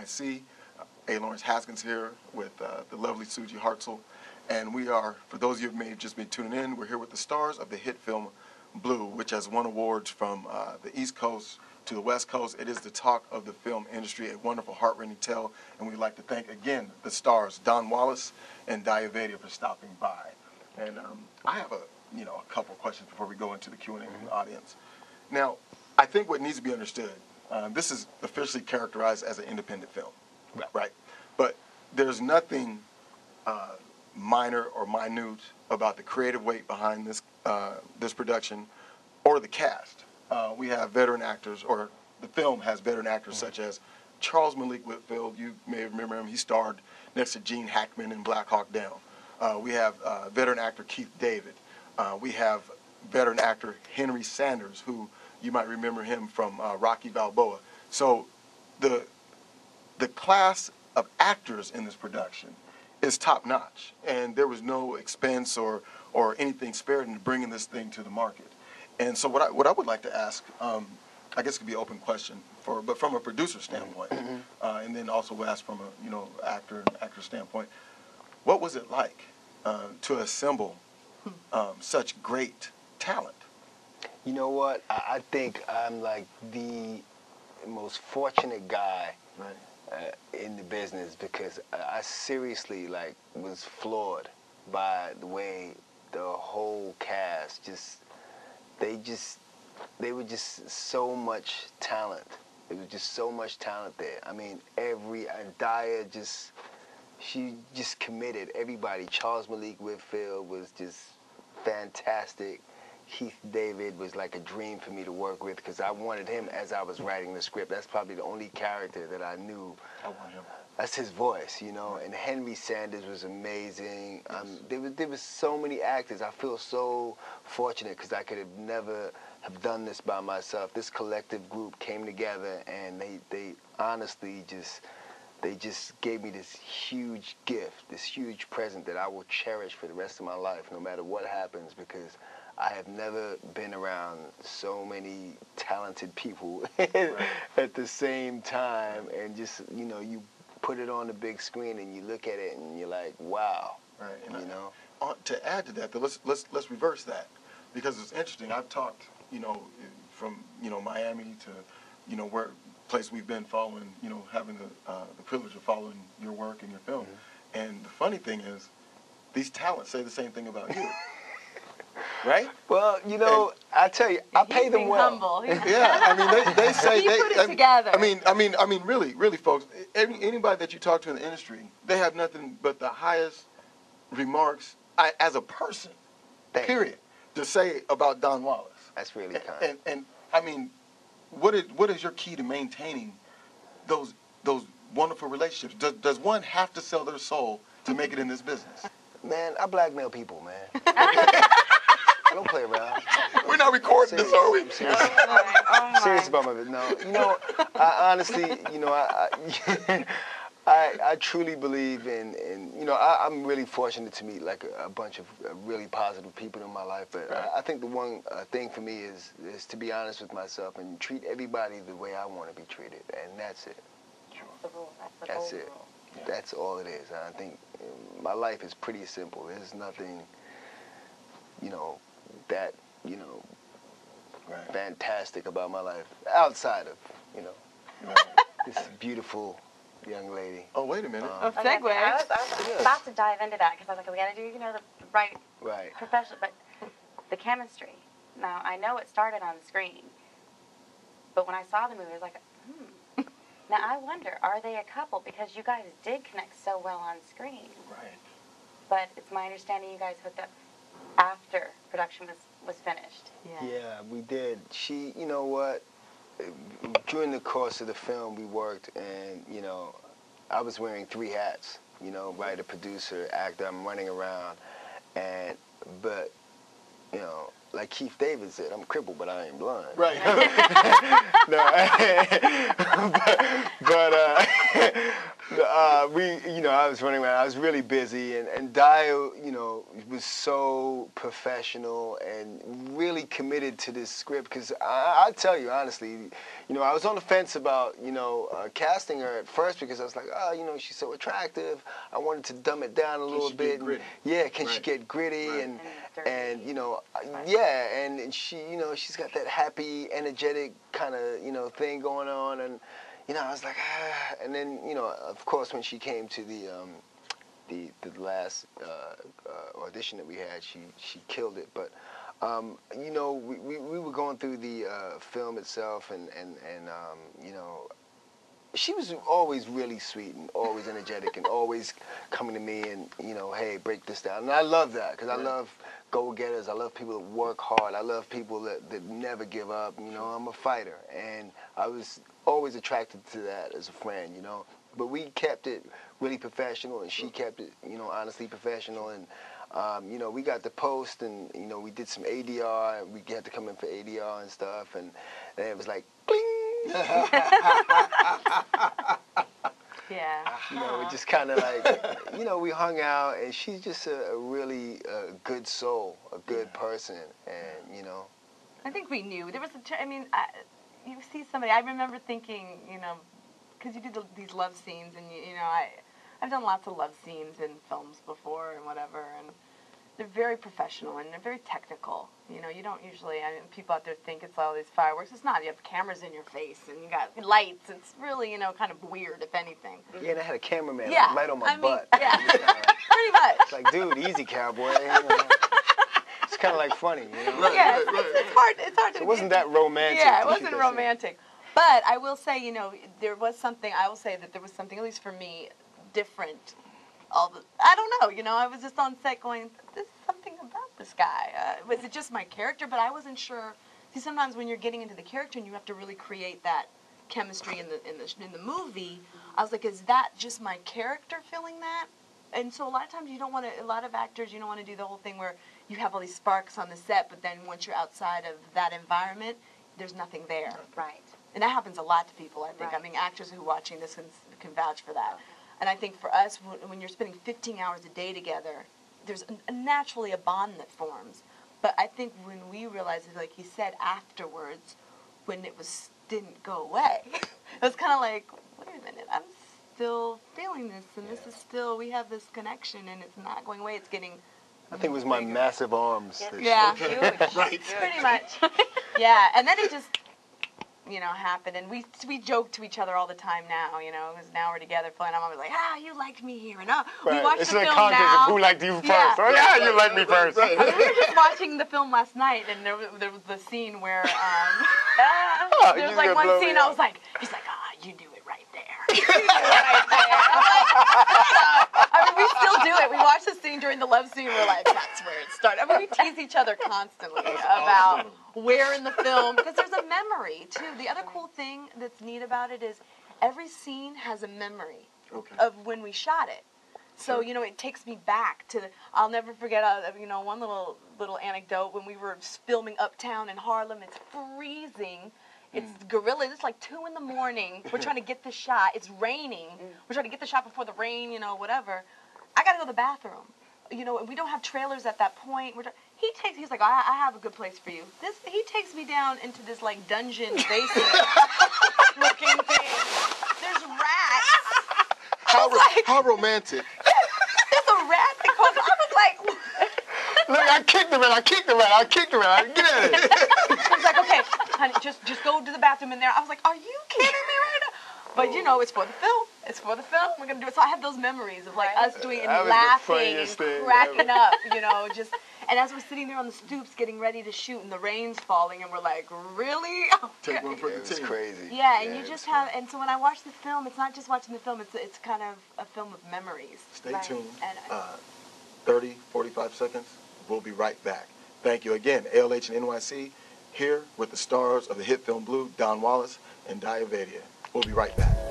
NYC. A. Lawrence Haskins here with the lovely Suji Hartzell. And we are, for those of you who may have just been tuning in, we're here with the stars of the hit film Blue, which has won awards from the East Coast to the West Coast. It is the talk of the film industry, a wonderful, heart-rending tale. And we'd like to thank, again, the stars, Don Wallace and Daya Vaidya, for stopping by. And I have a couple of questions before we go into the Q&A from the audience. Now, I think what needs to be understood, this is officially characterized as an independent film, right? But there's nothing minor or minute about the creative weight behind this this production or the cast. We have veteran actors, or the film has veteran actors such as Charles Malik Whitfield. You may remember him. He starred next to Gene Hackman in Black Hawk Down. We have veteran actor Keith David. We have veteran actor Henry Sanders, who you might remember him from Rocky Balboa. So the class of actors in this production is top-notch, and there was no expense or anything spared in bringing this thing to the market. And so what I would like to ask, I guess it could be an open question, but from a producer standpoint, and then also we'll ask from a actor standpoint, what was it like to assemble such great talent? You know what? I think I'm like the most fortunate guy in the business, because I seriously was floored by the way the whole cast they were just so much talent. There was just so much talent there. I mean, Daya she just committed. Everybody. Charles Malik Whitfield was just fantastic. Keith David was like a dream for me to work with, because I wanted him as I was writing the script. That's probably the only character that I knew. I want him. That's his voice, And Henry Sanders was amazing. There was so many actors. I feel so fortunate, because I could have never have done this by myself. This collective group came together, and they honestly they just gave me this huge gift, this huge present that I will cherish for the rest of my life, no matter what happens, because I have never been around so many talented people at the same time, and just, you put it on the big screen and you look at it and you're like, wow. Right. And to add to that, let's reverse that, because it's interesting. I've talked, from Miami to where place we've been following, having the privilege of following your work and your film. And the funny thing is, these talents say the same thing about you. Right? Well, I tell you, I pay them well. Humble. Yeah, I mean, they say you put it together. I mean, really, folks. Anybody that you talk to in the industry, they have nothing but the highest remarks as a person, period, to say about Don Wallace. That's really kind. And I mean, what is your key to maintaining those wonderful relationships? Does one have to sell their soul to make it in this business? Man, I blackmail people, man. I don't play around. We're not recording this, are we? I'm serious. Serious about my business. No, I honestly, I truly believe in I'm really fortunate to meet a bunch of really positive people in my life. But I think the one thing for me is to be honest with myself and treat everybody the way I want to be treated, and that's it. That's the rule. That's it. Yeah. That's all it is. And I think my life is pretty simple. There's nothing, that, fantastic about my life outside of, this beautiful young lady. Oh, wait a minute. Segue. I was about to dive into that, because I was like, we got to do, the right profession, but the chemistry. Now, I know it started on the screen, but when I saw the movie, I was like, Now, I wonder, are they a couple? Because you guys did connect so well on screen. Right. But it's my understanding you guys hooked up after production was finished. Yeah, we did. She, you know what? During the course of the film, we worked, and, I was wearing 3 hats. Writer, producer, actor. I'm running around. But, like Keith David said, I'm crippled, but I ain't blind. Right. I was running around. I was really busy, and Daya, was so professional and really committed to this script. Because I'll tell you honestly, I was on the fence about, casting her at first because I was like, she's so attractive. I wanted to dumb it down a little bit. Can she get gritty? Right. And she, she's got that happy, energetic kind of, thing going on, and. I was like, and then, of course, when she came to the last audition that we had, she killed it. But, we were going through the film itself, and she was always really sweet and always energetic and always coming to me and, hey, break this down. And I love that because I love go-getters. I love people that work hard. I love people that never give up. I'm a fighter, and I was always attracted to that as a friend, But we kept it really professional, and she kept it, honestly professional. And, we got the post, and, we did some ADR. And we had to come in for ADR and stuff, and it was like, bling! Yeah. It just kind of like, we hung out, and she's just a really good soul, a good person, and, I think we knew. There was you see somebody, I remember thinking, because you do these love scenes, and, I've done lots of love scenes in films before and whatever, and they're very professional and they're very technical. You don't usually, people out there think it's all these fireworks. It's not. You have cameras in your face and you got lights. It's really, kind of weird, if anything. Yeah, and I had a cameraman right on my butt. Yeah, pretty much. It's like, dude, easy, cowboy. It's kind of like funny, Yeah, it's hard to. It wasn't that romantic. Yeah, it wasn't romantic. But I will say, there was something, I will say that there was something, at least for me, different. I don't know, I was just on set going, there's something about this guy. Was it just my character? But I wasn't sure. See, sometimes when you're getting into the character and you have to really create that chemistry in the movie, I was like, is that just my character feeling that? And so a lot of times a lot of actors, you don't want to do the whole thing where you have all these sparks on the set, but then once you're outside of that environment, there's nothing there. Right. And that happens a lot to people, I think. Right. I mean, actors who are watching this can vouch for that. And I think for us, when you're spending 15 hours a day together, there's naturally a bond that forms. But I think when we realized, like he said, afterwards, when it didn't go away, it was kind of like, wait a minute, I'm still feeling this, and this is still, we have this connection, and it's not going away. It's getting I think it was my massive arms. Yeah, huge. Right. Pretty much. Yeah, and then it just, happened, and we joke to each other all the time now, because now we're together playing. I'm always like, you liked me here, and we watched the film now. It's a contest of who liked you first. Yeah, you liked me first. I mean, we were just watching the film last night, and there was the scene where there was like one scene. I was like, he's like, you do it right there. You do it right there. I mean, we still do it. We watch the scene during the love scene. We're like, that's where it started. I mean, we tease each other constantly about where in the film, because there's a memory too. The other cool thing that's neat about it is every scene has a memory of when we shot it. So, it takes me back to, I'll never forget, one little anecdote. When we were filming Uptown in Harlem, it's freezing. It's guerrilla. It's like 2 a.m. We're trying to get the shot. It's raining. We're trying to get the shot before the rain, whatever. I got to go to the bathroom. And we don't have trailers at that point. He's like, I have a good place for you. He takes me down into this like dungeon basement looking thing. There's rats. How romantic. There's a rat that comes. I was like, look, I kicked the rat. Get at it. I was like, okay, honey, just go to the bathroom in there. I was like, are you kidding me right now? But it's for the film. It's for the film. We're gonna do it. So I have those memories of like us doing it and laughing and cracking up, just. And as we're sitting there on the stoops getting ready to shoot, and the rain's falling, and we're like, really? Take one for the team. It's crazy. Yeah, and you just have. And so when I watch the film, it's not just watching the film. It's kind of a film of memories. Stay tuned. 30, 45 seconds. We'll be right back. Thank you again, ALH and NYC, here with the stars of the hit film Blue, Don Wallace and Daya. We'll be right back.